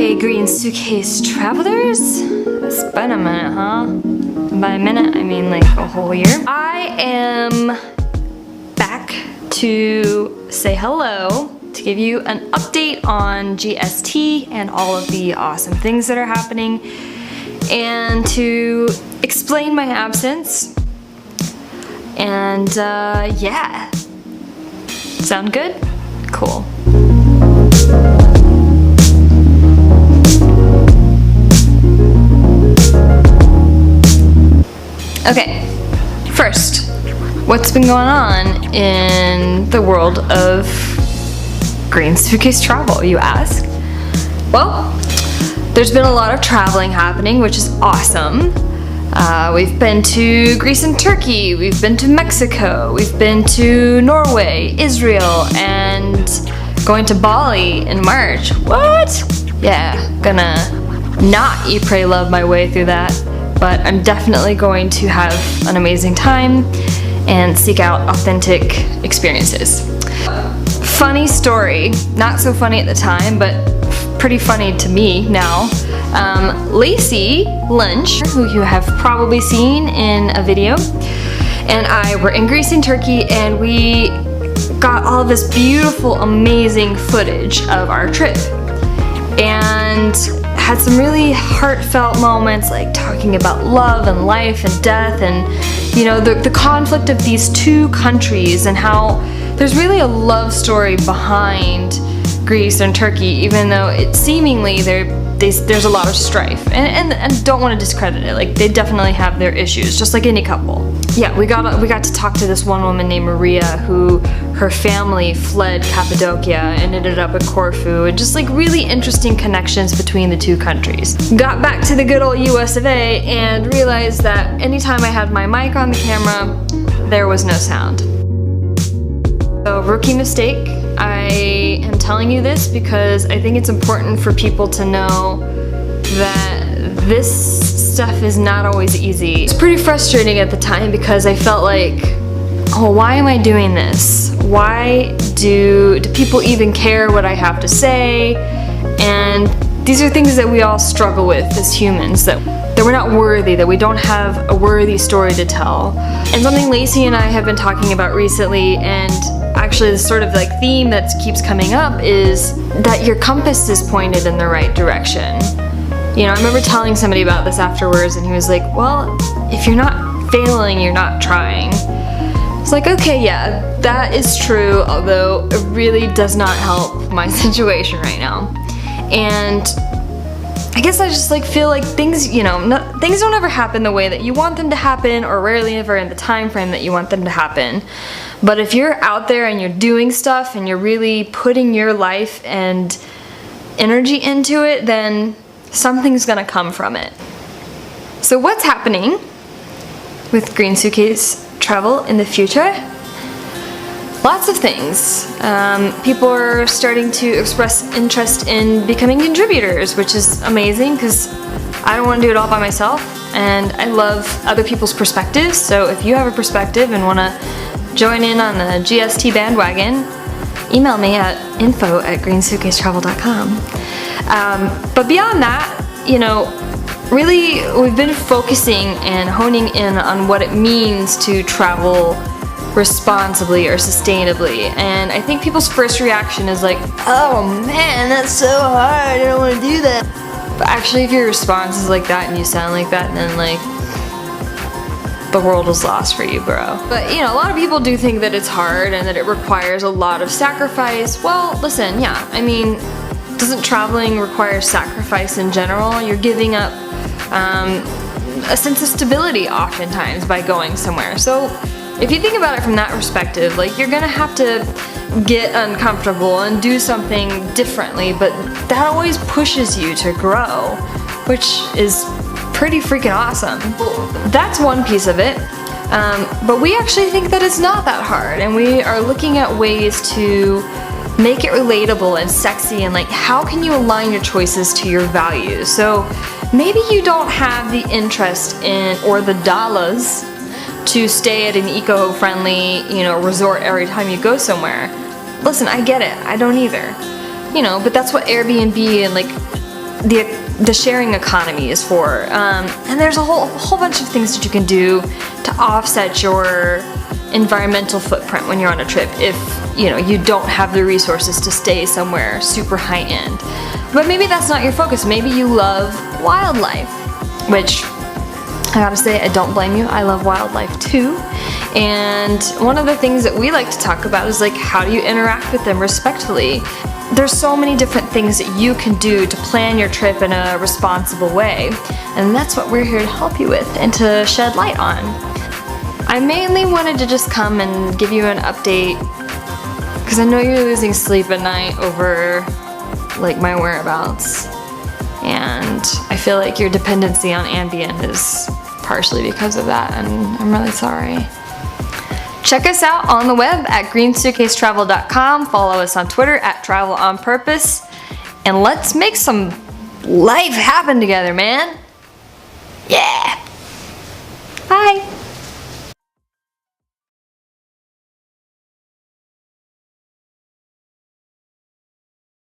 Hi, Green Suitcase travelers. It's been a minute, huh? By a minute, I mean like a whole year. I am back to say hello, to give you an update on GST and all of the awesome things that are happening, and to explain my absence. And yeah. Sound good? Cool. Okay, first, what's been going on in the world of Green Suitcase travel, you ask? Well, there's been a lot of traveling happening, which is awesome. We've been to Greece and Turkey, we've been to Mexico, we've been to Norway, Israel, and going to Bali in March. What? Yeah, gonna not eat, pray, love my way through that. But I'm definitely going to have an amazing time and seek out authentic experiences. Funny story, not so funny at the time, but pretty funny to me now. Lacey Lynch, who you have probably seen in a video, and I were in Greece and Turkey, and we got all this beautiful, amazing footage of our trip. And had some really heartfelt moments, like talking about love and life and death, and you know, the conflict of these two countries, and how there's really a love story behind Greece and Turkey, even though it seemingly there's a lot of strife, and don't want to discredit it. Like, they definitely have their issues, just like any couple. Yeah, we got to talk to this one woman named Maria, who her family fled Cappadocia and ended up at Corfu, and just like really interesting connections between the two countries. Got back to the good old US of A and realized that anytime I had my mic on the camera, there was no sound. So, rookie mistake. I am telling you this because I think it's important for people to know that this stuff is not always easy. It's pretty frustrating at the time because I felt like, oh, why am I doing this? Why do people even care what I have to say? And these are things that we all struggle with as humans, that we're not worthy, that we don't have a worthy story to tell. And something Lacey and I have been talking about recently, and actually this sort of like theme that keeps coming up, is that your compass is pointed in the right direction. You know, I remember telling somebody about this afterwards, and he was like, well, if you're not failing, you're not trying. It's like, okay, yeah, that is true, although it really does not help my situation right now. And I guess I just like feel like things, you know, things don't ever happen the way that you want them to happen, or rarely ever in the time frame that you want them to happen. But if you're out there and you're doing stuff and you're really putting your life and energy into it, then something's gonna come from it. So what's happening with Green Suitcase travel in the future? Lots of things. People are starting to express interest in becoming contributors, which is amazing because I don't want to do it all by myself, and I love other people's perspectives. So if you have a perspective and want to join in on the GST bandwagon, email me at info@greensuitcasetravel.com. But beyond that, you know, really we've been focusing and honing in on what it means to travel responsibly or sustainably. And I think people's first reaction is like, oh man, that's so hard, I don't want to do that. But actually, if your response is like that and you sound like that, then like the world is lost for you, bro. But you know, a lot of people do think that it's hard and that it requires a lot of sacrifice. Well, listen, yeah, I mean, doesn't traveling require sacrifice in general? You're giving up a sense of stability oftentimes by going somewhere. So if you think about it from that perspective, like, you're gonna have to get uncomfortable and do something differently, but that always pushes you to grow, which is pretty freaking awesome. Well, that's one piece of it, but we actually think that it's not that hard, and we are looking at ways to make it relatable and sexy, and like, how can you align your choices to your values? So maybe you don't have the interest in, or the dollars to stay at an eco-friendly, you know, resort every time you go somewhere. Listen, I get it. I don't either. You know, but that's what Airbnb and like the sharing economy is for. And there's a whole bunch of things that you can do to offset your environmental footprint when you're on a trip if you don't have the resources to stay somewhere super high end. But maybe that's not your focus. Maybe you love wildlife, which I gotta say, I don't blame you. I love wildlife too. And one of the things that we like to talk about is like, how do you interact with them respectfully? There's so many different things that you can do to plan your trip in a responsible way, and that's what we're here to help you with and to shed light on. I mainly wanted to just come and give you an update because I know you're losing sleep at night over like my whereabouts, and I feel like your dependency on Ambien is partially because of that, and I'm really sorry. Check us out on the web at greensuitcasetravel.com. Follow us on Twitter at TravelOnPurpose. And let's make some life happen together, man. Yeah!